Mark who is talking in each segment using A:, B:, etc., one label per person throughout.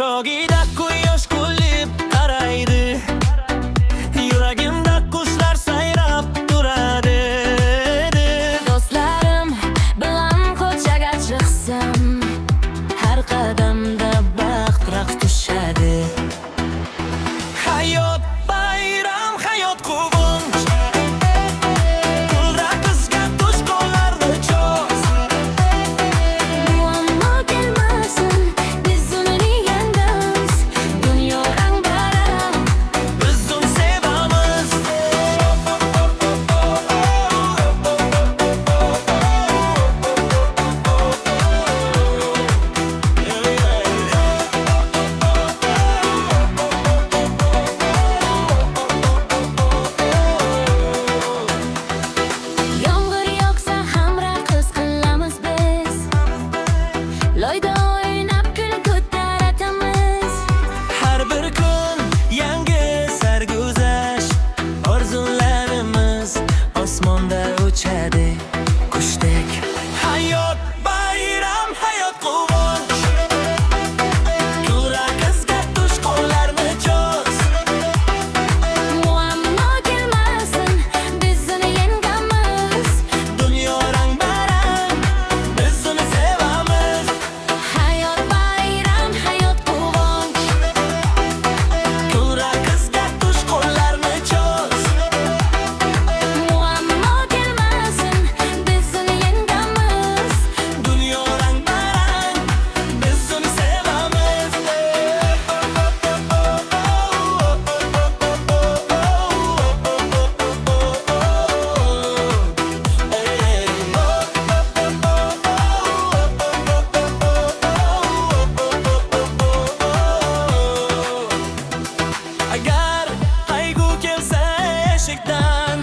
A: chog'ida quyosh kulib qaraydi, yuragimda qushlar sayrab turadi.
B: Do'stlarim bilan ko'chaga chiqsam, har qadamda baxt raqs tushadi.
A: Hayot bayram, hayot quvonch, kulra qizga to'shqonlarni cho'z.
B: Muammo kelmasin, biz uni yengamiz. Dunyo rang-barang,
A: Biz uni sevamiz.
B: yomg'ir yog'sa ham raqs qilamiz biz. Loyda o'ynab kul ko'taratamiz.
A: Har bir kun yangi sarguzasht, orzularimiz osmonda uchadi qushdek. Hayot bayram, hayot quvonch, kulra qizga to'shqonlarni cho'z.
B: Muammo kelmasin, biz uni yengamiz.
A: Dunyo rang-barang, biz uni sevamiz.
B: Hayot bayram, hayot quvonch.
A: Kulra qizga to'shqonlarni cho'z.
B: Muammo kelmasin, biz uni yengamiz.
A: Dunyo rang-barang, biz uni sevamiz. Agar qayg'u kelsa eshikdan,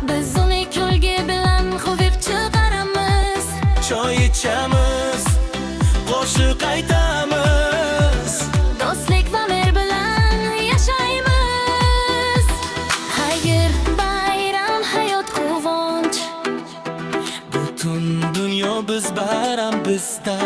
B: Biz uni kulgi bilan quvib chiqaramiz.
A: choy ichamiz, qo'shiq aytamiz.
B: Do'stlik va mehr bilan yashaymiz. Xayr, bayram, hayot quvonch.
A: Butun dunyo biz bayram bizda.